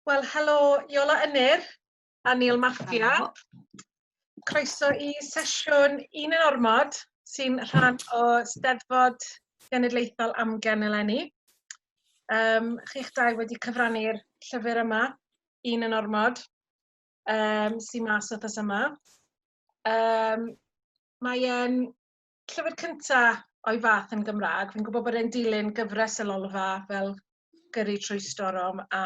Wel, helo Iola Ynyr a Neil Maffia. Helo. Croeso i sesiwn un yn Ormod, sy'n rhan o Steddfod Genedlaethol Amgen eleni. Chi'ch dau wedi cyfrannu'r llyfr yma, un yn Ormod, sy'n mas wythnos yma. Mae e'n llyfr cyntaf o'i fath yn Gymraeg. Fi'n gwybod bod e'n dilyn gyfres y lolfa fel Gyrru trwy storom a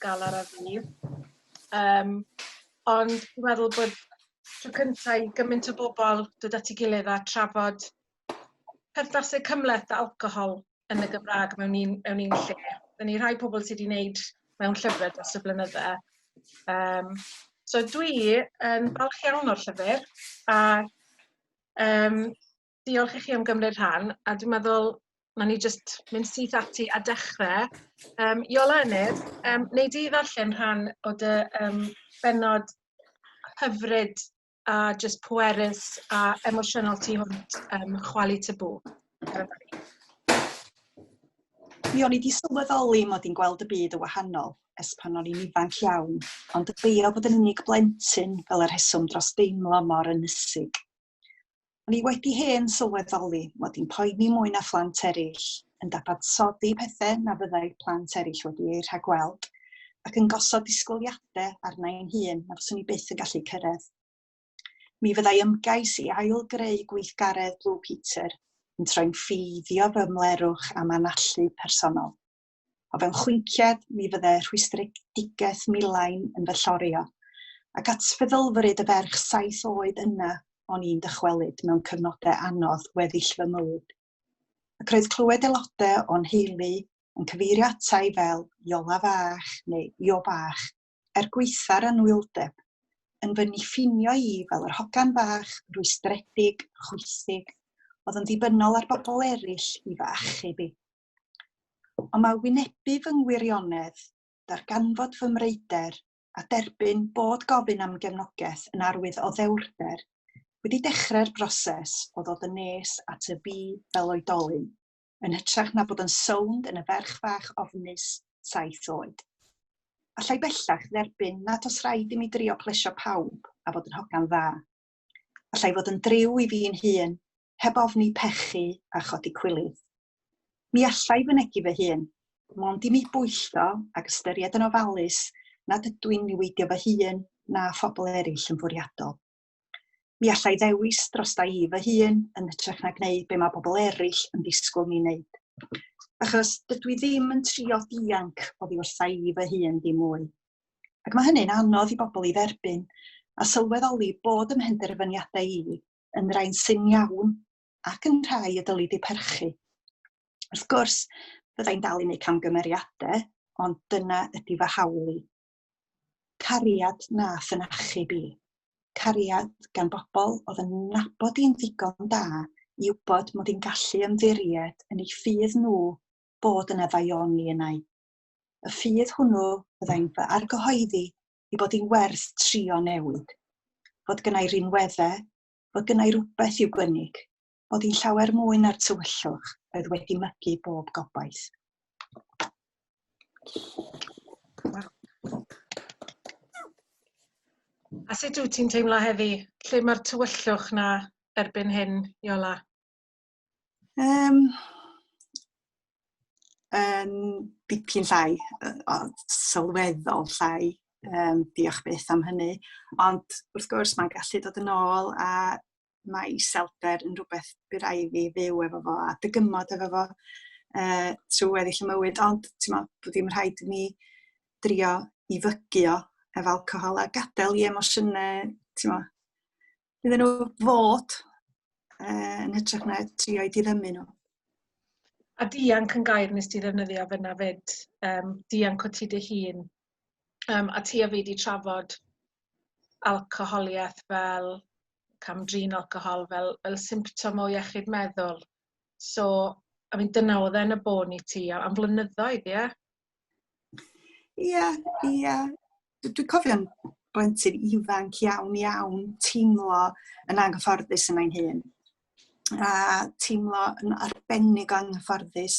Galar a fi. Ond dwi'n meddwl bod tro cyntaf i gymaint o bobl dod at ei gilydd a trafod perthnasau cymhleth a alcohol yn y Gymraeg mewn un lle. Dyna ni rhai pobl sydd wedi wneud mewn llyfrau dros y blynydde. So dwi yn falch iawn o'r llyfr a diolch i chi am gymryd rhan, a dwi'n meddwl na ni jyst mynd syth ati a dechrau. Iola Ynyr, wnei di ddarllen rhan o dy bennod hyfryd a jyst pwerus a emosiynol tu hwnt chwalu tabw. Mi o'n i wedi sylweddoli mod i'n gweld y byd y wahanol ers pan o'n i'n ifanc iawn, ond y beio bod yn unig blentyn fel y rheswm dros deimlo mor ynysig. O'n i wedi hen sylweddoli mod i'n poeni mwy na phlant eraill, yn dabadsoddi pethau na fyddai plant eraill wedi eu rhagweld, ac yn gosod disgwyliadau arnau'n hun na fyswn i byth yn gallu cyrraedd. Mi fyddai ymgais i ail-greu gweithgaredd Blue Peter yn troi'n ffeiddio fy ymlerwch am anallu personol. O fewn chwinciad, mi fyddai rhwystredigaeth Milain yn fy llorio, ac at feddylfryd y ferch 7 oed yna o'n i'n dychwelyd mewn cyfnodau anodd weddill fy mywyd. Ac roedd clywed aelodau o'n heulu yn cyfeirio atai fel Iola fach neu Io bach, gweithar anwyldeb, yn fy niffinio i fel yr hogan bach, rwystredig, chwysig, oedd yn ddibynnol ar bobl eraill i fy achub i. Ond mae wynebu fy ngwirionedd, darganfod fy mreider, a derbyn bod gofyn am gefnogaeth yn arwydd o ddewrder, wedi dechrau'r broses o ddod yn nes at y fi fel oedolyn, yn hytrach na bod yn sownd yn y ferch fach ofnus 7 oed. Allai bellach dderbyn nad oes rhaid i mi drio plesio pawb a fod yn hogan dda. Allai fod yn driw i fi'n hun, heb ofni pechu a chodi cwilydd. Mi allai fynegu fy hun, mond i mi bwyllto ac ystyried yn ofalus nad ydw i'n niweidio fy hun na phobl eraill yn fwriadol. Mi allai ddewis dros da i fy hun yn hytrach na gwneud be mae bobl eraill yn disgwyl mi wneud. Achos dydw i ddim yn trio dianc oddi wrtha i fy hun dim mwy. Ac mae hynny'n anodd i bobl i dderbyn a sylweddoli bod ym mhenderfyniadau i yn rhain sy'n iawn ac yn rhai y dylid i perchu. Wrth gwrs, byddai'n dal i wneud camgymeriadau, ond dyna ydy fy hawl i. Cariad nath yn achub i. Cariad gan bobl oedd yn nabod i'n ddigon da i wybod mod i'n gallu ymddiried yn eu ffydd nhw bod yn eddaioni yna. Y ffydd hwnnw byddai'n fy argyhoeddi i bod i'n werth trio newid. Fod gynnau rinweddau, fod gynnau rhywbeth i'w gynnig, bod i'n llawer mwy na'r tywyllwch oedd wedi mygu bob gobaith. A sut wyt ti'n teimlo heddi? Lle mae'r tywyllwch na erbyn hyn, Iola? Dipyn llai, sylweddol llai, diolch byth am hynny, ond wrth gwrs mae'n gallu dod yn ôl a mae iselder yn rhywbeth bydd rhaid fi fyw efo fo a dygymod efo fo trwy weddill y mywyd, ond bod ddim rhaid i mi drio i fygio efo alcohol a gadael i emosiynau, iddyn nhw fod yn hytrach na trio i diddymu nhw. A dianc yn gair nes ti ddefnyddio fyna fyd, dianc o ti dy hun. A ti a fi wedi trafod alcoholiaeth fel camdrin alcohol fel symptom o iechyd meddwl. So, dyna oedd e'n y bôn i ti am flynyddoedd, ie? Ie. Dwi'n cofio'n blentyn ifanc iawn teimlo yn anghyfforddus yn ein hun. A teimlo yn arbennig o anghyfforddus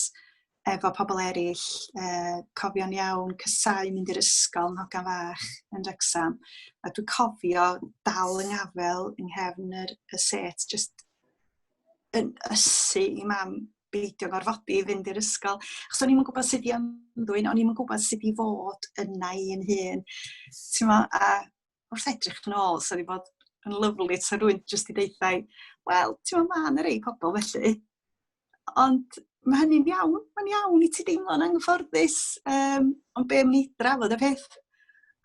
efo pobl eraill, cofio'n iawn cysau mynd i'r ysgol yn hogan fach yn Wrecsam. A dwi'n cofio dal yng ngafel yng nghefn y set, just yn ysu i mam beidio gorfodi i fynd i'r ysgol. Achos o'n i'm yn gwybod sut i ymddwyn, o'n i'm yn gwybod sut i fod yna i'n hun. A wrth edrych yn ôl, so wedi bod yn lyflu, so rwy'n jyst i deithau, wel, ma'n rei pobl felly. Ond mae hynny'n iawn, mae'n iawn i ti deimlo'n anghyfforddus, ond be am ni drafod y peth.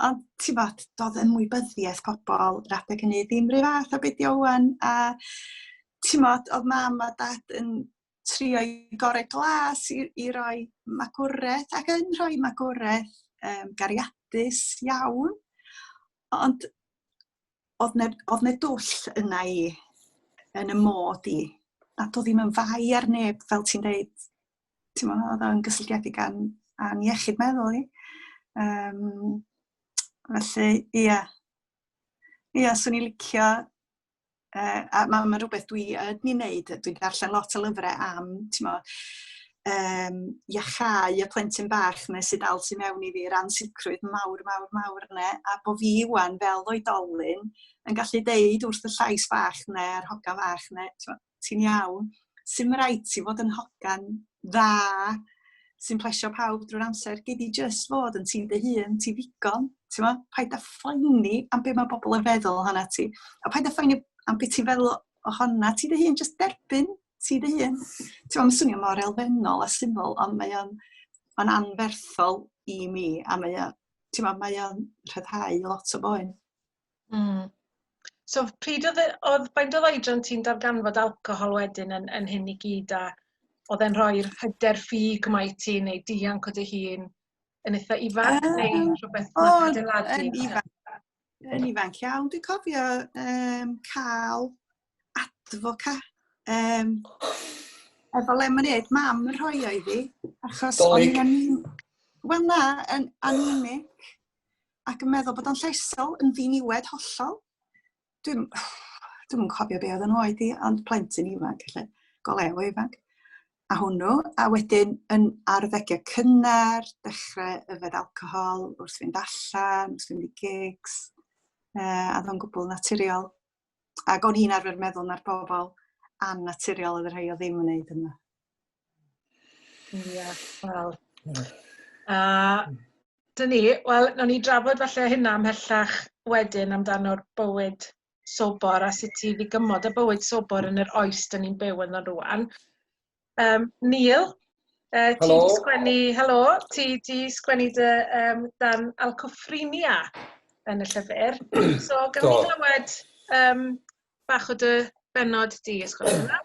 Ond doedd yn ymwybyddiaeth pobl, yr adeg hynny, ddim rhy fath o beth wan, a oedd mam a dad yn trio i gorau glas i roi magwraeth, ac yn rhoi magwraeth gariadus iawn. Ond oedd ne dwll yna i, yn y mod i, a doedd ddim yn fai ar neb, fel ti'n deud, oedd o'n gysylltiedig a'n iechyd meddwl i. Felly, ia, swn i'n licio, a mae rhywbeth dwi yn ei wneud, dwi'n darllen lot o lyfrau am, iachau y plentyn bach yna sydd dal sy'n mewn i fi'r ansicrwydd mawr yna, a bo fi wan fel oedolyn yn gallu deud wrth y llais bach yna, a'r hogan bach yna, ti'n iawn, sy'n rhaid ti fod yn hogan dda, sy'n plesio pawb drwy'r amser, gei di just fod yn ti'n dy hun, ti'n ddigon, paid a phoeni am be mae bobl yn feddwl honna ti, a paid a phoeni am beth ti'n feddwl ohona ti dy hun, just derbyn ti dy hun. Mae'n swnio mor elfennol a syml, ond mae'n anferthol i mi, a mae'n rhyddhau lot o boen. So, pryd oedd faint o oedran ti'n darganfod alcohol wedyn yn hyn i gyd, a oedd e'n rhoi'r hyder ffug mae ti, neu dianc o dy hun, yn eitha ifanc, neu rhywbeth mae'n adeiladu? Yn ifanc iawn, dwi'n cofio cael adfoca efo lemonade, mam yn rhoi o i fi, achos o'n i'n anemic, ac yn meddwl bod o'n llesol, yn ddiniwed hollol. Dwi'n yn cofio be oedd yn oed i, ond plentyn ifanc, go lew o ifanc. A hwnnw, a wedyn ar ddegau cynnar, dechrau yfed alcohol wrth fynd allan, wrth fynd i gigs, a ddo'n gwbl naturiol. Ac o'n i'n arfer meddwl na'r bobl annaturiol oedd y rhai o ddim yn neud yna. Ie, wel. Dyn ni, wel, nawn ni drafod falle hynna ymhellach wedyn amdano'r bywyd sobor a sut ti ddigymod y bywyd sobor yn yr oes dyn ni'n byw yno rwan. Neil, ti di sgwennu, helo, ti di sgwennu dan alcoffrinia yn y llyfr. So, gawn ni glywed bach o dy benod di, ysgol yna?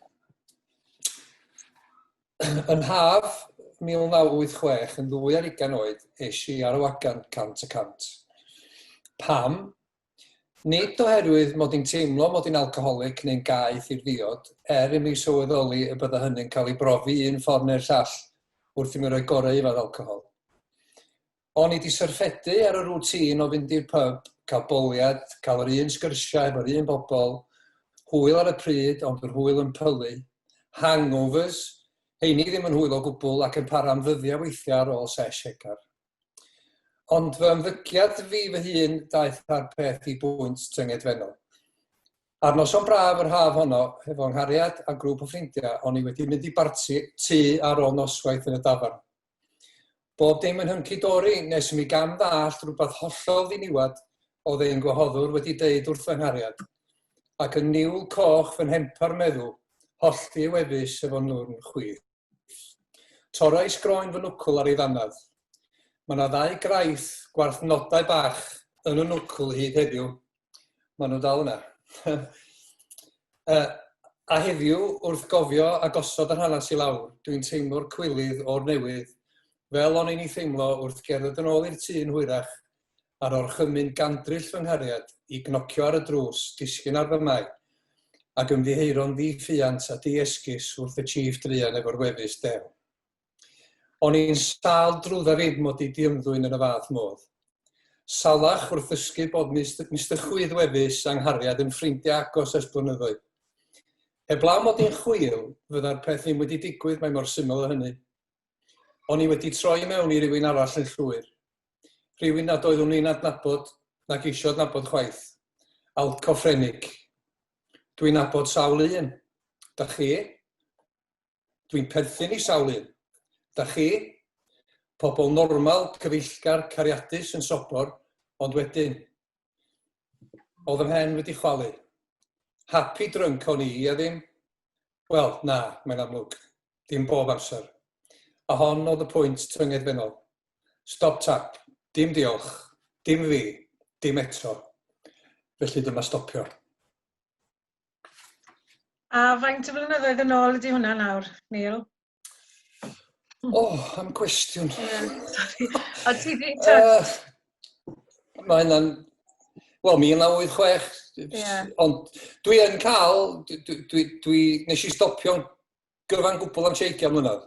Yn haf 1986, yn 22 oed, eisiau ar y wagan 100%. Pam? Nid oherwydd mod i'n teimlo mod i'n alcoholic neu'n gaeth i'r fiod, i mi sylweddoli y bydda hynny'n cael ei brofi un ffordd neu'r llall wrth i mi roi gorau i fod alcohol. O'n i di syrffedu ar y rwtîn o fynd i'r pub, cael boliad, cael yr un sgyrsiau efo'r un bobl, hwyl ar y pryd, ond yr hwyl yn pylu, hangovers, heini ddim yn hwyl o gwbl ac yn para am ddyddiau weithiau ar ôl sesh egar. Ond fy ymddygiad fi fy hun daeth ar peth i bwynt tyngedfennol. Ar noson braf yr haf honno, efo Angharad a grŵp o ffrindiau, o'n i wedi mynd i barti tŷ ar ôl noswaith yn y dafarn. Bob dim yn hyncy-dori nes i mi gam ddallt rhywbeth hollol ddiniwad oedd ein gwahoddwr wedi deud wrth fy Angharad, ac yn niwl coch fy nhemper meddwl, hollti ei wefus efo nwrn chwith. Torais groen fy nwcl ar ei ddannedd. Mae yna 2 graith gwarthnodau bach yn y nwcl hyd heddiw. Maen nhw dal yna. A heddiw, wrth gofio a gosod yr hanes i lawr, dwi'n teimlo'r cwilydd o'r newydd, fel o'n i'n ei theimlo wrth gerdded yn ôl i'r tŷ yn hwyrach, ar orchymyn gandryll fy nghariad i gnocio ar y drws, disgyn ar fy mag, ac ymddiheuro'n ddi-ffiant a di-esgus wrth y chief druan efo'r wefus dew. O'n i'n sal drwydda fi mod i diymddwyn yn y fath modd. Salach wrth ddysgu bod Mr Chwydd Wefus Angharad yn ffrindiau agos ers blynyddoedd. Heblaw mod i'n chwil, fydda'r peth ddim wedi digwydd mae mor syml o hynny. o'n i wedi troi mewn i rywun arall yn llwyr. Rhywun nad oeddwn i'n adnabod, nag isio adnabod chwaith. Alcoffrenig. Dwi'n nabod sawl un. Da chi? Dwi'n perthyn i sawl un. Da chi? Pobl normal, cyfeillgar, cariadus yn sobor, ond wedyn, oedd ym mhen wedi chwalu. Happy drunk o'n i, a ddim? Wel, na, mae'n amlwg. Dim bob amser. A hon oedd y pwynt tyngedfennol. Stop tap. Dim diolch. Dim fi. Dim eto. Felly dyma stopio. A faint o flynyddoedd yn ôl ydy hwnna nawr, Neil? Am cwestiwn. Sorry. O ti di... Mae hynna'n... Wel, 1986. Ond dwi yn cael... Nes i stopio'n gyfan gwbl am 20 mlynedd.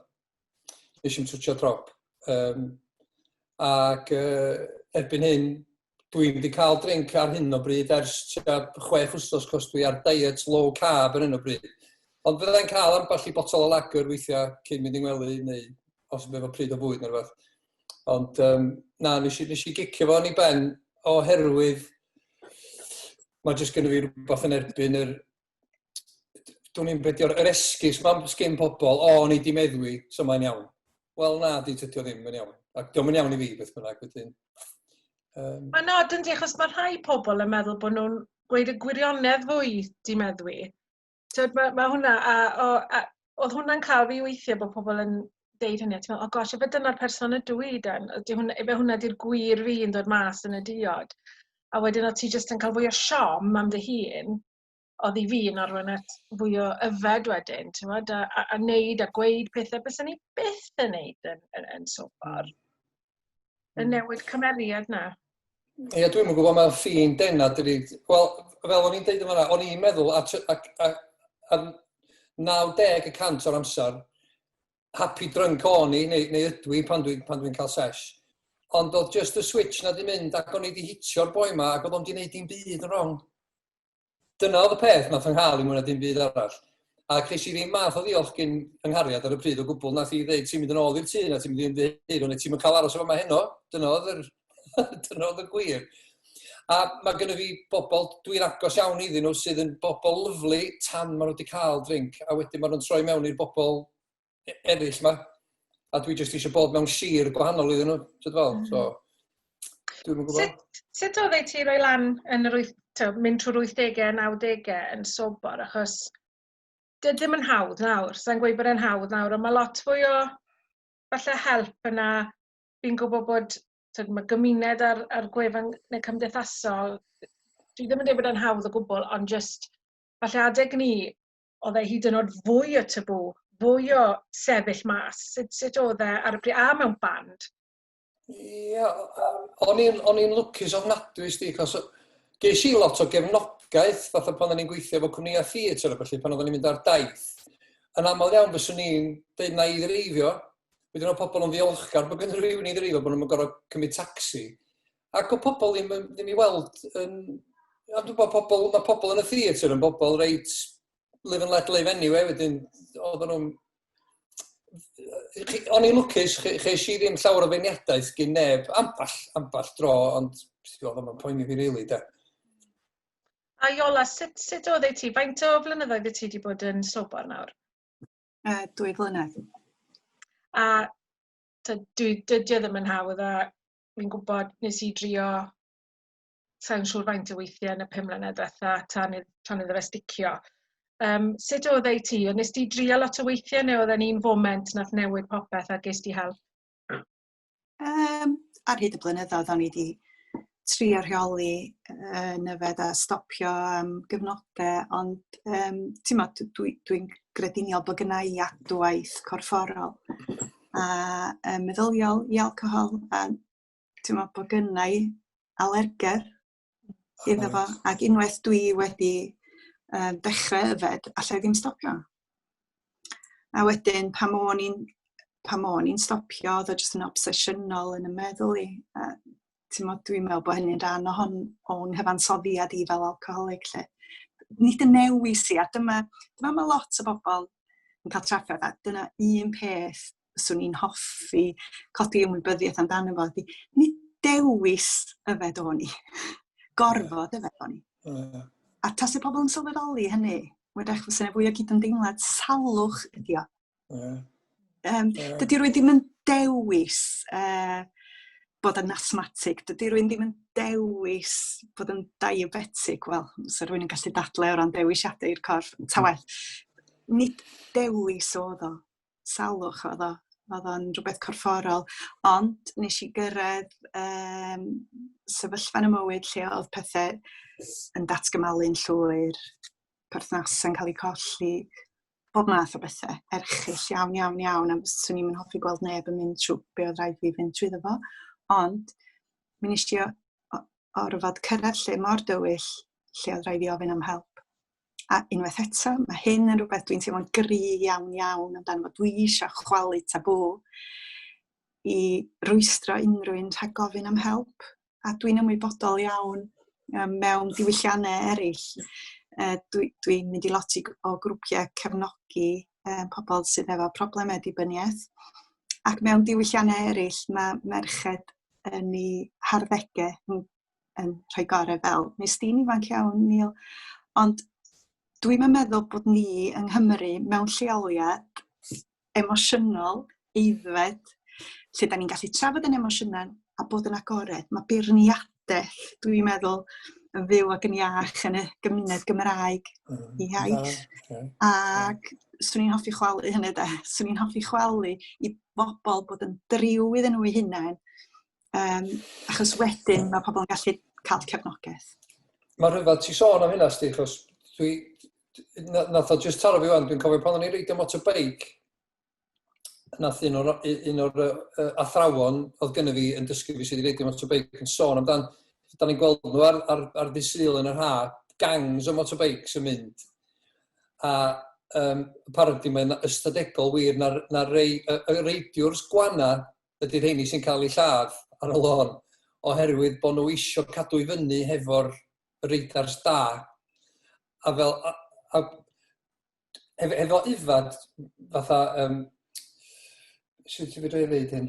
Nes i'n twtio drop. Ac erbyn hyn, dwi wedi cael drink ar hyn o bryd ers 6 wsos cos dwi ar diet low carb ar hyn o bryd. Ond fyddai'n cael ambell i botol o lager weithiau cyn mynd i'n wely neu os bydd efo pryd o fwyd neu rhywbeth. Ond na, nes i gicio fo yn ei ben oherwydd mae jyst gyda fi rhywbeth yn erbyn dwi'n i'n bedio'r esgus mae'n sgyn pobl, o'n i di meddwi, so mae'n iawn. Wel na, dydy o ddim yn iawn. Ac diolch yn iawn i fi beth bynnag wedyn. Mae'n od yn di, achos mae rhai pobl yn meddwl bod nhw'n gweud y gwirionedd fwy di meddwi. Mae hwnna, oedd hwnna'n cael fi weithiau bod pobl yn deud hynny. Ti'n meddwl, o gosh, efe dyna'r person ydw i dan. Efe hwnna di'r gwir fi yn dod mas yn y diod. A wedyn oedd ti jyst yn cael fwy o siom am dy hun, oedd i fi yn arwain at fwy o yfed wedyn, a wneud a gweud pethau bys ni byth yn wneud yn sobar. Y newid cymeriad na. Ie, dwi'n yn gwybod mae'n ffin denad. Wel, fel o'n i'n deud yma, o'n i'n meddwl, a 90% o'r amser, happy drunk o'n i, neu ydw i pan dwi'n cael sesh. Ond oedd just y switch na di mynd ac o'n i di hitio'r boi ma ac oedd o'n di wneud dim byd yn wrong. Dyna oedd y peth nath ynghael i mwyn a dim byd arall. A ces i ddim math o ddiolch gyn Angharad ar y pryd o gwbl nath i ddeud ti'n mynd yn ôl i'r tŷ na ti'n mynd i'n dweud neu ti'n mynd cael aros efo yma heno. Dyna oedd y gwir. A mae gennym fi bobl, dwi'n agos iawn iddyn nhw sydd yn bobl lyflu tan maen nhw wedi cael drink a wedyn maen nhw'n troi mewn i'r bobl eraill ma. A dwi jyst eisiau bod mewn sir gwahanol iddyn nhw. So, dwi'n yn gwybod. Sut oedd ei ti roi lan yn mynd trwy'r 80au, 90au yn sobor, achos ddim yn hawdd nawr, sa'n gweud bod e'n hawdd nawr, ond mae lot fwy o falle help yna. Fi'n gwybod bod mae gymuned ar gwefan neu cymdeithasol, dwi ddim yn dweud bod e'n hawdd o gwbl, ond just falle adeg ni, oedd e hyd yn oed fwy o tabw, fwy o sefyll mas. Sut oedd e ar y pryd, a mewn band? Ie, o'n i'n lwcus ofnadwy, achos ges i lot o gefnogaeth, fatha pan o'n i'n gweithio efo cwmnïau theatr, felly pan oedden ni'n mynd ar daith. Yn aml iawn, fyswn ni'n deud na i ddreifio. Wedyn o pobl yn ddiolchgar bod gen rhywun i ddreifio, bod nhw'n gorfod cymryd taxi. Ac o pobl ddim i weld, mae pobl yn y theatr yn bobl reit live and let live anyway, wedyn oedden nhw'n... O'n i'n lwcus, cheis i ddim llawer o feirniadaeth gyn neb, amball dro, ond oedd yma'n poeni fi rili, da. A Iola, sut oedd ei ti? Faint o flynyddoedd y ti wedi bod yn sobor nawr? 2 flynedd. A dydy ddim yn hawdd, a fi'n gwybod nes i drio, sa'n siŵr faint o weithiau yn y 5 mlynedd diwetha tan iddo fe sticio. Sut oedd ei ti? Nes ti drio lot o weithiau neu oedd e'n un foment nath newid popeth a ges ti help? Ar hyd y blynyddoedd o'n i wedi trio rheoli yn yfed a stopio gyfnodau, ond dwi'n grediniol bod gynna i adwaith corfforol a meddyliol i alcohol, a bod gynna i alerger iddo fo, ac unwaith dwi wedi dechrau yfed, allai ddim stopio. A wedyn, pam o'n i'n stopio, oedd o jyst yn obsesiynol yn y meddwl i. Dwi'n meddwl bod hynny'n rhan o'n hyfansoddiad i fel alcoholig. Nid yn newis i, a dyma mae lot o bobl yn cael trafferth, a dyna un peth swn i'n hoffi codi ymwybyddiaeth amdano fo, ydi nid dewis yfed o'n i, gorfod yfed o'n i. A tas y pobl yn sylweddoli hynny, wedych fysa fwy o gydymdeimlad salwch ydi o. Dydy rwy'n ddim yn dewis bod yn asthmatig, dydy rwy'n ddim yn dewis bod yn diabetic, wel, so rwy'n yn gallu dadle o ran dewisiadau i'r corff, tawedd. Nid dewis oedd o, salwch oedd o'n rhywbeth corfforol, ond nes i gyrraedd sefyllfa yn y mywyd lle oedd pethau yn datgymalu'n llwyr, perthynas yn cael ei colli, bob math o bethau, erchyll iawn, a swn i'n hoffi gweld neb yn mynd trwy be oedd rhaid fi fynd trwyddo fo, ond mi nes i orfod cyrraedd lle mor dywyll lle oedd rhaid fi ofyn am help. A unwaith eto, mae hyn yn rhywbeth dwi'n teimlo'n gry iawn amdano fo. Dwi eisiau chwalu tabw i rwystro unrhyw un rhag gofyn am help. A dwi'n ymwybodol iawn mewn diwylliannau eraill. Dwi'n mynd i lot o grwpiau cefnogi pobl sydd efo problemau dibyniaeth. Ac mewn diwylliannau eraill mae merched yn eu harddegau yn rhoi gorau fel. Nes di'n ifanc iawn, Neil, ond dwi'n meddwl bod ni yng Nghymru mewn lleoliad emosiynol, eiddfed, lle da ni'n gallu trafod yn emosiynau a bod yn agored. Mae beirniadaeth, dwi'n meddwl, yn fyw ac yn iach yn y gymuned Gymraeg i iaith. Ac swn i'n hoffi chwalu hynny de. Swn i'n hoffi chwalu i bobl bod yn driw iddyn nhw eu hunain, achos wedyn mae pobl yn gallu cael cefnogaeth. Mae'n rhyfedd ti sôn am hynna, sti, achos nath o just taro fi wan, dwi'n cofio pan o'n i'n reidio motorbike, nath un o'r athrawon oedd gynnu fi yn dysgu fi sydd wedi reidio motorbike yn sôn amdan, da ni'n gweld nhw ar ddisyl yn yr haf, gangs o motorbikes yn mynd. A apparently mae'n ystadegol wir na reidiwrs gwana ydy rheini sy'n cael eu lladd ar y lôn, oherwydd bod nhw isio cadw i fyny hefo'r reidars da. A fel, efo ifad, fatha, sydd wedi rhoi dweud hyn,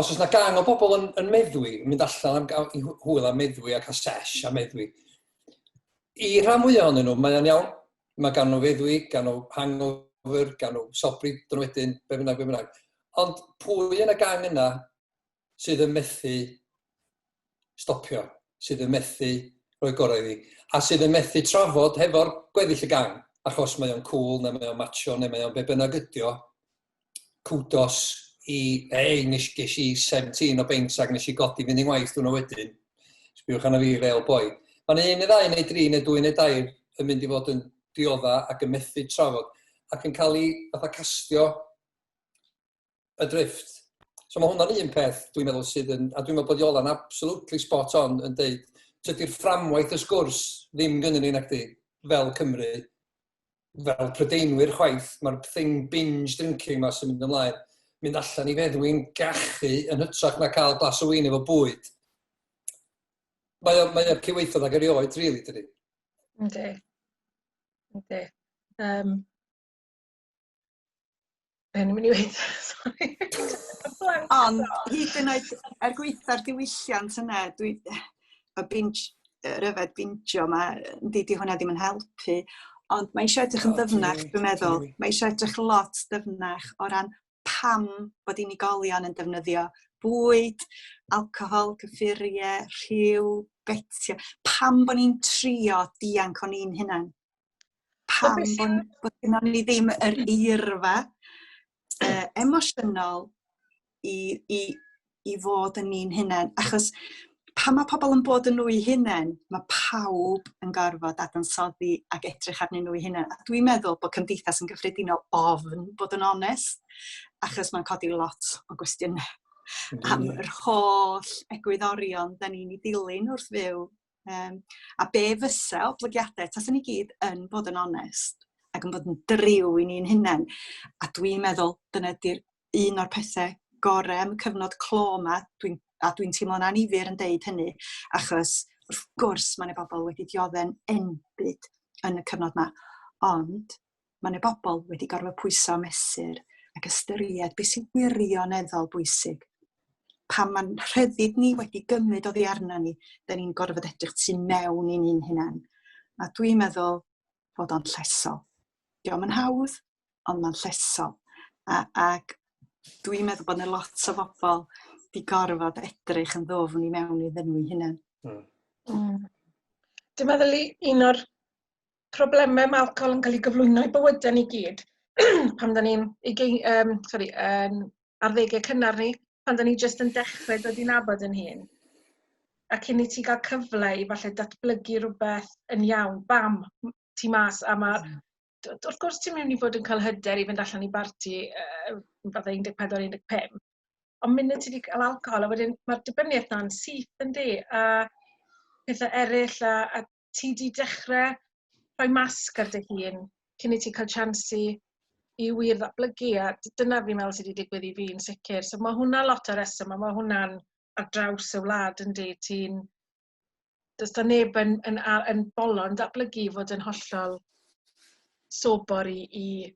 os oes yna gang o bobl yn meddwi, mynd allan i hwyl a meddwi ac a sesh a meddwi, i rhan mwyaf ohonyn nhw, mae'n iawn, mae gan nhw feddwi, gan nhw hangover, gan nhw sobri, dyn nhw wedyn, be bynnag. Ond pwy yn y gang yna sydd yn methu stopio, sydd yn methu rhoi gorau iddi, a sydd yn methu trafod hefo'r gweddill y gang, achos mae o'n cool, neu mae o'n macho, neu mae o'n be bynnag ydi o, kudos i, nes i 17 o beins ac nes i godi fynd i'n waith dwi'n wedyn, sbiwch arna fi fel boi. Mae'n 1 neu 2 neu 3 neu 2 neu 2 yn mynd i fod yn diodda ac yn methu trafod, ac yn cael ei fatha castio y drifft. So mae hwnna'n un peth dwi'n meddwl sydd yn, a dwi'n meddwl bod Iola'n absolutely spot on yn deud, tydi'r fframwaith y sgwrs ddim gynnyn ni nacdi, fel Cymru, fel Prydeinwyr chwaith, mae'r thing binge drinking ma sy'n mynd ymlaen, mynd allan i feddwi'n gachu yn hytrach na cael glas o win efo bwyd. Mae o'r cyweithodd ag erioed, really, dydi? Yndi. Be ni'n mynd i weid? Sorry. Ond, hyd yn oed, gweitha'r diwylliant yna, ryfed bingio yma, di hwnna ddim yn helpu, ond mae eisiau edrych yn dyfnach, dwi'n meddwl. Mae eisiau edrych lot dyfnach o ran pam bod unigolion yn defnyddio bwyd, alcohol, cyffuriau, rhyw, betio. Pam bod ni'n trio dianc o'n ni'n hunan? Pam bod ni ddim yr eirfa emosiynol i fod yn ni'n hunan? Achos pan mae pobl yn bod yn nhw eu hunain, mae pawb yn gorfod dadansoddi ac edrych arnyn nhw eu hunain. A dwi'n meddwl bod cymdeithas yn gyffredinol ofn bod yn onest, achos mae'n codi lot o gwestiynau am yr holl egwyddorion da ni'n ei dilyn wrth fyw. A be fysa oblygiadau, taswn ni gyd yn bod yn onest ac yn bod yn driw i ni'n hunain. A dwi'n meddwl dyna di'r un o'r pethau gorau am y cyfnod clo yma, a dwi'n teimlo'n anifyr yn deud hynny, achos wrth gwrs mae yna bobl wedi diodde'n enbyd yn y cyfnod yma, ond mae yna bobl wedi gorfod pwyso a mesur ac ystyried beth sy'n wirioneddol bwysig. Pan mae'n rhyddid ni wedi gymryd oddi arna ni, da ni'n gorfod edrych tu mewn i ni'n hunain. A dwi'n meddwl fod o'n llesol. Diolch yn hawdd, ond mae'n llesol. Ac dwi'n meddwl bod yna lot o bobl di gorfod edrych yn ddofn i mewn iddyn nhw hunain. Dwi'n meddwl un o'r problemau mae alcohol yn cael ei gyflwyno i bywydau ni gyd, pan da ni'n arddegau cynnar ni, pan da ni jyst yn dechrau dod i nabod yn hun. A cyn i ti gael cyfle i falle datblygu rhywbeth yn iawn, bam, ti mas. A wrth gwrs ti'n mynd i fod yn cael hyder i fynd allan i barti, fydda 14-15. Ond munud ti wedi cael alcohol, a wedyn mae'r dibyniaeth na'n syth yn di, a pethau eraill, a ti wedi dechrau rhoi masg ar dy hun, cyn i ti cael chansi i wir ddatblygu, a dyna fi'n meddwl sydd wedi digwydd i fi yn sicr. So mae hwnna lot o reswm, a mae hwnna'n ar draws y wlad yn di. Does da neb yn bolon datblygu fod yn hollol sobor i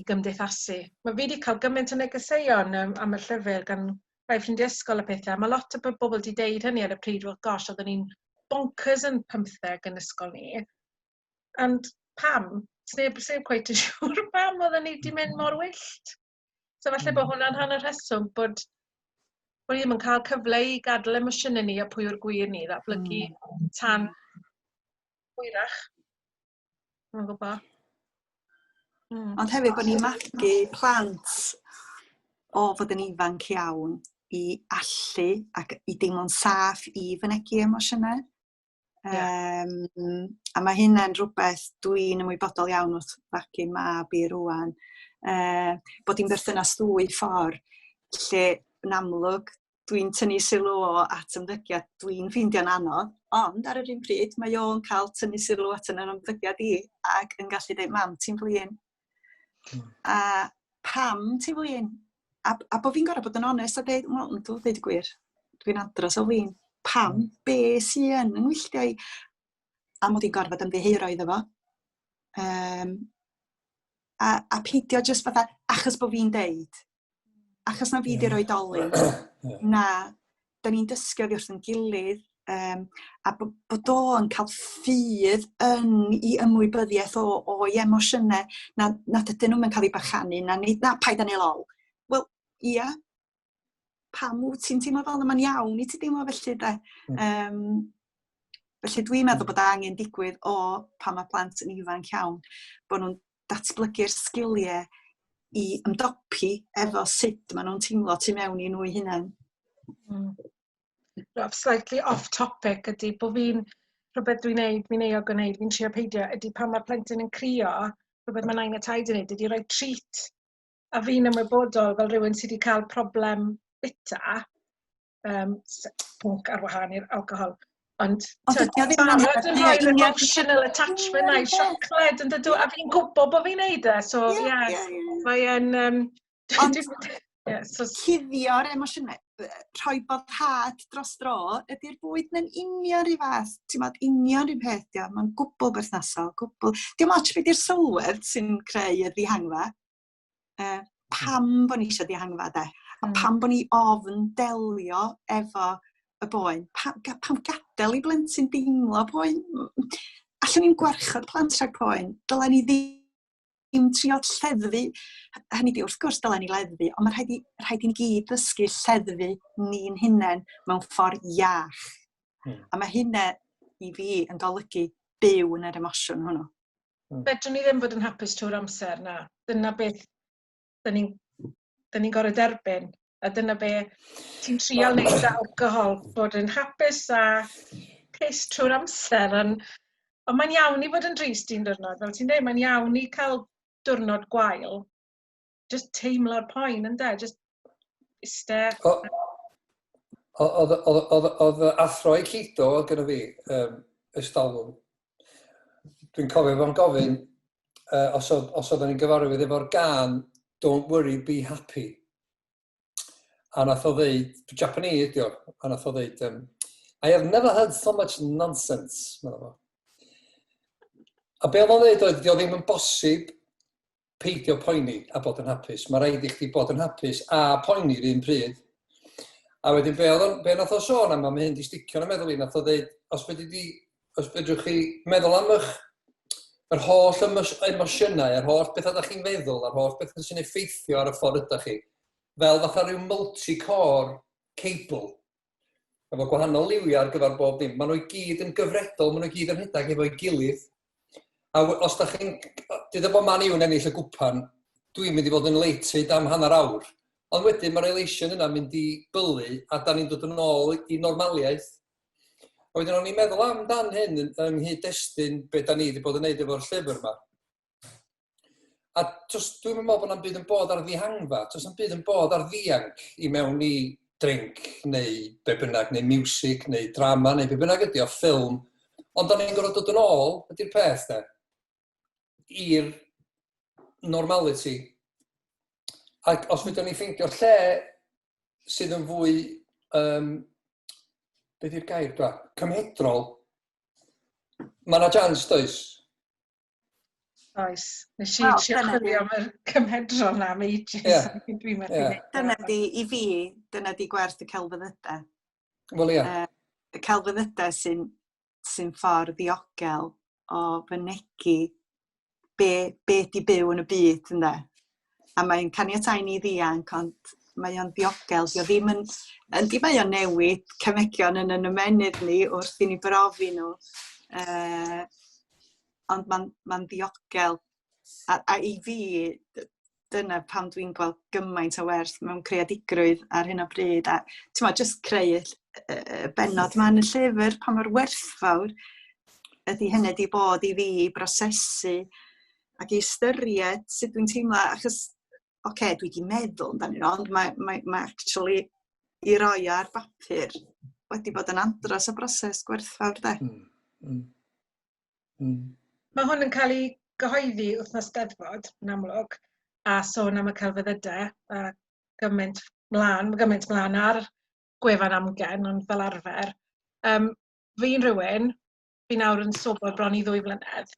gymdeithasu. Mae fi wedi cael gymaint o negeseuon am y llyfr gan rai ffrindiau ysgol a pethau. Mae lot o bobl wedi deud hynny ar y pryd, well, gosh, oedden ni'n bonkers yn 15 yn ysgol ni. And pam? Sneb cweith yn siŵr pam oedden ni wedi mynd mor wyllt. So falle bod hwnna'n rhan o'r rheswm bod ni ddim yn cael cyfle i gadael emosiynau ni a pwy o'r gwir ni ddatblygu tan hwyrach. Mae'n gwybod. Ond hefyd bod ni'n magu plant o fod yn ifanc iawn i allu ac i deimlo'n saff i fynegu emosiynau. A mae hynna'n rhywbeth dwi'n ymwybodol iawn wrth fagu mab i rwan. Bod hi'n berthynas ddwy ffordd, lle yn amlwg dwi'n tynnu sylw at ymddygiad dwi'n ffeindio'n anodd, ond ar yr un pryd mae o'n cael tynnu sylw at yn ymddygiad i ac yn gallu dweud, mam, ti'n flin. A pam ti'n flin? A bod fi'n gorfod bod yn onest a dweud, wel, dwi'n dweud y gwir, dwi'n adros o flin. Pam, be sy'n wylltio i? A mod i'n gorfod ymddiheuro iddo fo. A peidio jyst fatha, achos bod fi'n deud. Achos na fi di roi dolyn. Na, da ni'n dysgu wrth yn gilydd. A bod o'n cael ffydd i ymwybyddiaeth o'i emosiynau. Na dydyn nhw'n cael ei bachanu. Na paid â neu lol. Wel, ia. Pam wyt ti'n teimlo fel yma'n iawn i ti deimlo felly de. Felly dwi'n meddwl bod angen digwydd pan mae plant yn ifanc iawn, bod nhw'n datblygu'r sgiliau i ymdopi efo sut maen nhw'n teimlo tu mewn i nhw eu hunain. Slightly off topic ydy bod rhywbeth fi'n gwneud, fi'n trio peidio, ydy pan mae'r plentyn yn crio, rhywbeth mae nain a taid yn neud, ydy rhoi treat. A fi'n ymwybodol fel rhywun sydd wedi cael problem bita, pwnc ar wahân i'r alcohol. Ond barod yn rhoi'r emotional attachment na'i siocled yn dydw, a fi'n gwybod bod fi'n neud e. So, mae'n... Cuddio'r emosiynau, rhoi boddhad dros dro, ydy'r bwyd yn union rhy fath. Ti'n meddwl, union rhy peth, mae'n gwbl berthnasol, gwbl. Diolch much beth i'r sylwedd sy'n creu y ddihangfa. Pam bod ni eisiau ddihangfa, de? A pam bod ni ofn delio efo y boen. Pam gadael i blentyn deimlo poen. Allwn ni'n gwarchod plant rhag poen. Dylen ni ddim trio lleddfu. Hynny di, wrth gwrs dylen ni leddfu, ond mae rhaid i ni gyd ddysgu lleddfu ni'n hunain mewn ffordd iach. A mae hynna i fi yn golygu byw yn yr emosiwn hwnnw. Fedrwn ni ddim fod yn hapus trwy'r amser, na. Dyna beth dyn ni'n gorau derbyn. A dyna be ti'n trial wneud â alcohol, bod yn hapus a pus trwy'r amser. Ond mae'n iawn i fod yn drist un diwrnod. Fel ti'n dweud, mae'n iawn i cael diwrnod gwael. Just teimlo'r poen, ynddo? Just iste. Oedd athro i Cido gyda fi, ystalwm. Dwi'n cofio fo'n gofyn, os oedden ni'n gyfarwydd efo'r gân, don't worry, be happy. A nath o ddeud, Japanese ydi o, a nath o ddeud, I have never heard so much nonsense. A be oedd o'n ddeud oedd, dio ddim yn bosib peidio poeni a bod yn hapus. Mae rhaid i chdi bod yn hapus a poeni'r un pryd. A wedyn, be nath o sôn am, mae hyn di sticio yn y meddwl i, nath o ddeud, os fedrwch chi meddwl am yr holl emosiynau, yr holl beth ydych chi'n feddwl, yr holl beth sy'n effeithio ar y ffordd ydych chi, fel fatha rhyw multi-core cable, efo gwahanol liwiau ar gyfer bob dim. Maen nhw i gyd yn gyfredol, maen nhw i gyd yn rhedeg efo'i gilydd. A os da chi'n, dydw bod man i'w ennill y gwpan, dwi'n mynd i fod yn elated am hanner awr. Ond wedyn mae'r elation yna mynd i bylu a da ni'n dod yn ôl i normaliaeth. A wedyn o'n i'n meddwl amdan hyn yng nghyd-destun beth da ni wedi bod yn neud efo'r llyfr yma. A dwi'n meddwl bod yna'n byd yn bod ar ddihangfa, does yna'n byd yn bod ar ddianc i mewn i drink, neu be bynnag, neu music, neu drama, neu be bynnag ydi o ffilm. Ond da ni'n gorfod dod yn ôl, ydy'r peth de, i'r normality. Ac os fydden ni ffeindio lle sydd yn fwy, beth yw'r gair, cymhedrol, mae yna chance, does? Oes. Nes i trio chwilio am y cymhedro na am ages. Dyna di, i fi, dyna di gwerth y celfyddydau. Wel, ia. Y celfyddydau sy'n ffordd ddiogel o fynegu be di byw yn y byd, ynde? A mae'n caniatáu ni ddianc, ond mae o'n ddiogel. Yndi mae o'n newid cymegion yn ymenydd ni wrth i ni brofi nhw. Ond mae'n ddiogel. A i fi, dyna pam dwi'n gweld gymaint o werth mewn creadigrwydd ar hyn o bryd. A jyst creu benod yma yn y llyfr pa mor werthfawr ydy hynny di bod i fi i brosesu ac i ystyried sut dwi'n teimlo, achos dwi wedi meddwl amdano, ond mae actually i roi ar bapur wedi bod yn andros o broses gwerthfawr, de. Mae hwn yn cael ei gyhoeddi wythnos Steddfod, yn amlwg, a sôn am y celfyddydau, a gymaint mlaen ar gwefan amgen, ond fel arfer. Fi'n rhywun, fi nawr yn sobor bron i 2 flynedd,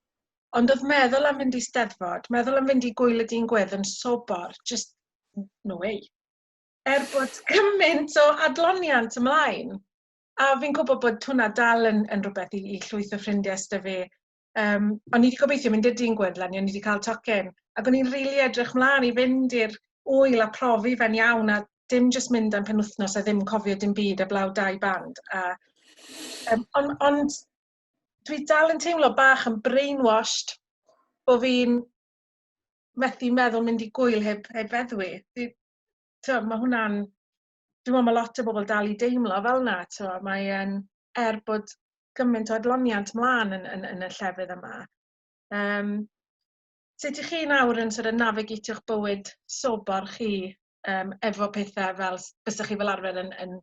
ond oedd meddwl am fynd i Steddfod, meddwl am fynd i gwyl y dyn gwedd yn sobor, just no way. Bod gymaint o adloniant ymlaen, a fi'n gwybod bod hwnna dal yn rhywbeth i llwyth o ffrindiau syda fi. O'n i wedi gobeithio mynd i'r dyn gwedlan, o'n i wedi cael tocyn, ac o'n i'n rili edrych mlaen i fynd i'r wyl a profi fe'n iawn, a dim jyst mynd am penwythnos a ddim cofio dim byd a blaw 2 band. Ond dwi dal yn teimlo bach yn brainwashed bod fi'n methu meddwl mynd i gwyl heb feddwi. Mae hwnna'n... Dwi'n meddwl mae lot o bobl dal i deimlo fel yna. Mae'n bod gymaint o adloniant mlaen yn y llefydd yma. Sut ych chi nawr yn navigatio'ch bywyd sobor chi efo pethau fel, bysach chi fel arfer yn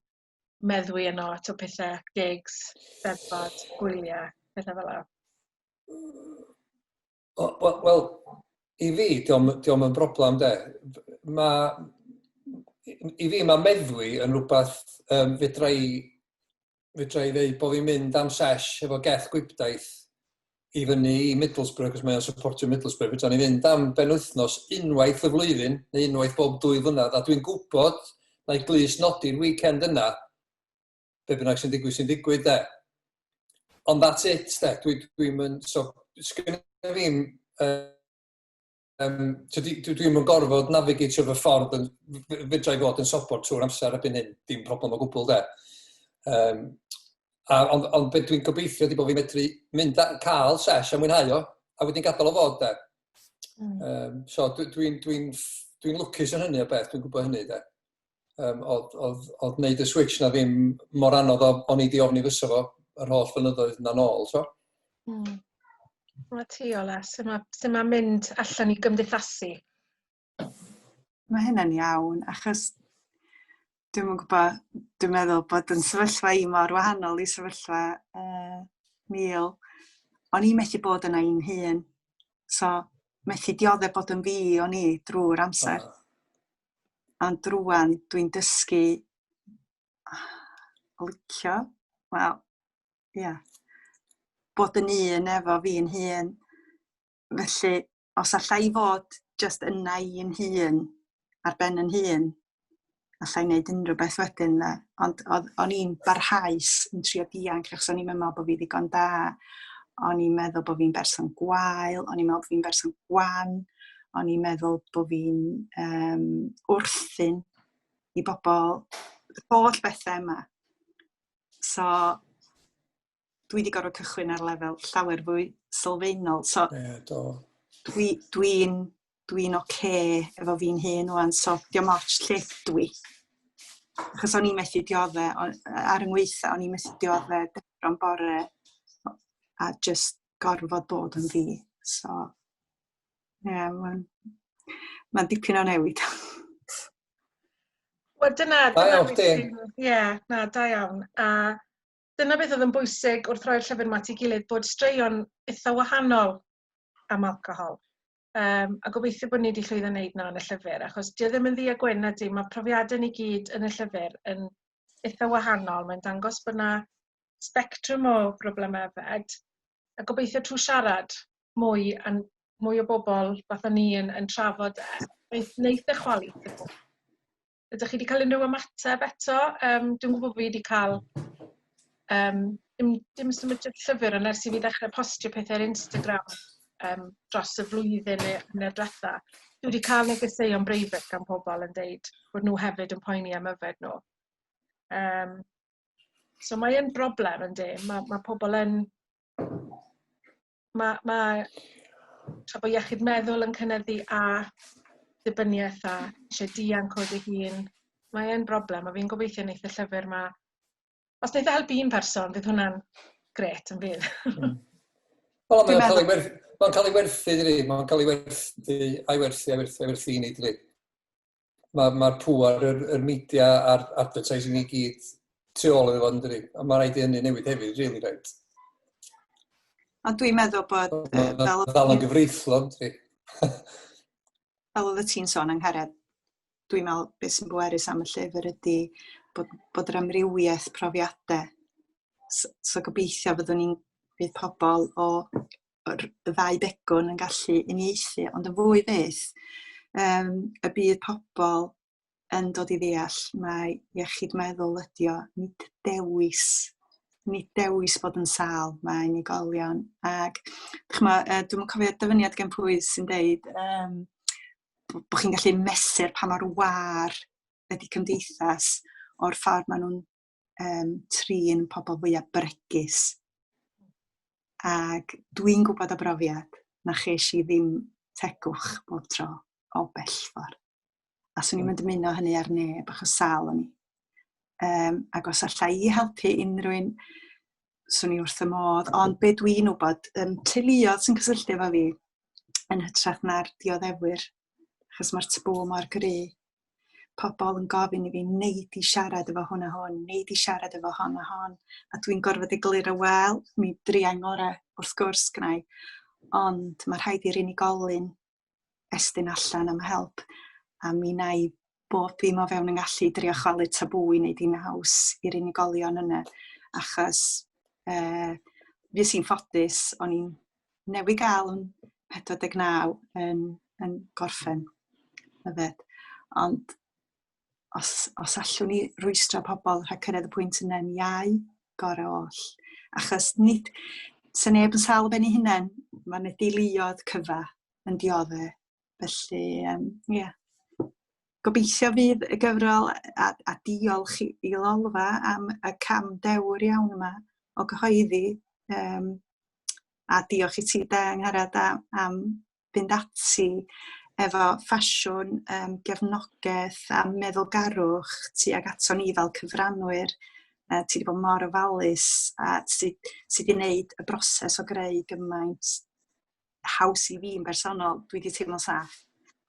meddwi yno, pethau gigs, Steddfod, gwyliau, pethau fel yna? Wel, i fi, diolch yn broblem, de. I fi, mae meddwi yn rhywbeth fedra i ddeud bod fi'n mynd am sesh efo geth gwybdaeth i fyny i Middlesbrough, cos mae'n supportio Middlesbrough. Fedra ni fynd am benwythnos unwaith y flwyddyn, neu unwaith bob 2 flynedd, a dwi'n gwybod na i glus nodi'r weekend yna, be bynnag sy'n digwydd, de. Ond that's it, de. Dwi'n mynd, so, sgynnu fi'n, dwi'n mynd gorfod navigatio fy ffordd, fedra i fod yn sobor trwy'r amser erbyn hyn, dim problem o gwbl, de. Ond beth dwi'n gobeithio ydy bod fi'n medru mynd a cael sesh a mwynhau o, a wedyn gadael o fod, de. So dwi'n lwcus yn hynny o beth, dwi'n gwybod hynny, de. Oedd wneud y switch na ddim mor anodd o'n i di ofni fysa fo yr holl flynyddoedd na nôl, so. Mae ti, Iola, sut mae mynd allan i gymdeithasu? Mae hynny'n iawn, achos dwi'n meddwl bod yn sefyllfa i mor wahanol i sefyllfa Neil. O'n i methu bod yna i'n hun, so methu dioddau bod yn fi o'n i drwy'r amser. Ond drwan dwi'n dysgu licio, bod yn un efo fi'n hun. Felly, os allai fod just yna i'n hun, ar ben yn hun, allai wneud unrhyw beth wedyn. Ond o'n i'n barhaus yn trio dianc, achos o'n i'n meddwl bod fi ddigon da. O'n i'n meddwl bod fi'n berson gwael, o'n i'n meddwl bod fi'n berson gwan, o'n i'n meddwl bod fi'n wrthyn i bobl, holl bethau yma. So, dwi wedi gorfod cychwyn ar lefel llawer fwy sylfaenol. So, dwi'n oce efo fi'n hun wan, so diolch moch lle dwi. Achos o'n i'n methu dioddau, ar yngweitha, o'n i'n methu dioddau deffro'n bore a just gorfod bod yn fi. So, mae'n dipyn o newid. Wel, dyna Da iawn, beth chdi. da iawn. A dyna beth oedd yn bwysig wrth roi'r llyfr yma at ei gilydd, bod straeon eitha wahanol am alcohol. A gobeithio bod ni wedi llwyddo wneud na yn y llyfr, achos dio ddim yn ddi a gwyn ydy, mae profiadau ni gyd yn y llyfr yn eitha wahanol. Mae'n dangos bod yna spectrwm o broblemau yfed, a gobeithio trwy siarad mwy o bobl fatha ni yn trafod wneud y chwalu. Ydych chi wedi cael unrhyw ymateb eto? Dwi'n gwybod fi wedi cael dim symudiad llyfr yn ers i fi ddechrau postio pethau ar Instagram dros y flwyddyn neu'r diwetha. Dwi wedi cael negeseuon breifat gan pobl yn dweud bod nhw hefyd yn poeni am yfed nhw. So mae'n broblem yndi. Mae pobl yn... Tra bod iechyd meddwl yn cynyddu a dibyniaeth a eisiau dianc o dy hun. Mae'n broblem, a fi'n gobeithio wneud y llyfr yma. Os wneud helpu un person, fydd hwnna'n gret yn fydd. Wel, mae'n cael ei werthu, dydi? Mae'n cael ei werthu i ni, dydi? Mae'r pŵar, yr media a'r advertising i gyd tu ôl iddo fo, dydi? A mae rhaid i hynny newid hefyd, really, right? Ond dwi'n meddwl bod... Fel yn gyfreithlon, dydi? Fel oedd y ti'n sôn, Angharad, dwi'n meddwl beth sy'n bwerus am y llyfr ydy bod yr amrywiaeth profiadau. So gobeithio fydd pobl o'r ddau begwn yn gallu uniaethu, ond y fwy beth, y bydd pobl yn dod i ddeall mae iechyd meddwl ydi o, nid dewis bod yn sâl, mae unigolion. Ac dwi'n cofio dyfyniad gen pwy sy'n deud bod chi'n gallu mesur pa mor war ydi cymdeithas o'r ffordd maen nhw'n trin pobl fwyaf bregus. Ac dwi'n gwybod o brofiad na chesh i ddim tegwch bob tro o bellfor. A swn i'n mynd ymuno hynny ar neb achos sâl o'n i. Ac os allai i helpu unrhyw un, swn i wrth y modd. Ond be dwi'n wybod, teuluoedd sy'n cysylltu efo fi yn hytrach na'r dioddefwyr, achos mae'r tabw mor gry. Pobl yn gofyn i fi, neud i siarad efo hwn a hwn, neud i siarad efo hon a hon. A dwi'n gorfod egluro, wel, mi dria'n ngorau wrth gwrs gynnau. Ond mae rhaid i'r unigolyn estyn allan am help. A mi na i bob dim o fewn yn gallu drio chwalu tabw i wneud i'n haws i'r unigolion yna. Achos fi sy'n ffodus, o'n i'n newydd gael yn 49 yn gorffen yfed. Ond os allwn ni rwystro pobl rhag cyrraedd y pwynt yna yn iau, gorau oll. Achos nid, sy'n neb yn sâl ben ei hunain, mae'n deuluodd cyfa yn dioddau. Felly, gobeithio fydd y gyfrol a diolch i Lolfa am y cam dewr iawn yma o gyhoeddi. A diolch i ti, Angharad, am fynd ati efo ffasiwn, gefnogaeth a meddwlgarwch tuag ato ni fel cyfrannwyr. Ti wedi bod mor ofalus a ti wedi gwneud y broses o greu gymaint haws i fi'n bersonol. Dwi wedi teimlo'n saff.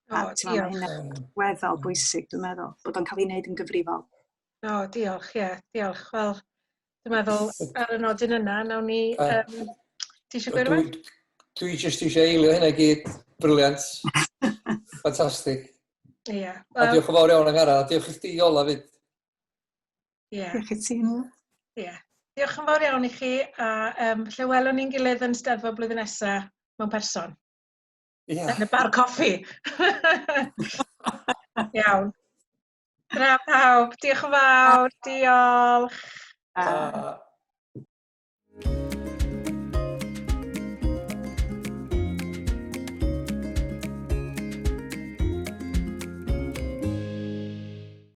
Diolch. Mae hynny'n weddol bwysig, dwi'n meddwl, bod o'n cael ei wneud yn gyfrifol. Diolch, diolch. Wel, dwi'n meddwl ar y nodyn yna, nawn ni... Ti eisiau gweud rhywbeth? Dwi jyst eisiau eilio hynna gyd. Briliant. Ffantastig. Ie. A diolch yn fawr iawn, Angharad. A diolch i chdi, Iola, fyd. Diolch i ti. Diolch yn fawr iawn i chi. A lle welwn ni'n gilydd yn Steddfod blwyddyn nesaf mewn person. Ia. Yn y bar coffi. Iawn. Dra pawb, diolch yn fawr, diolch. A... Ta.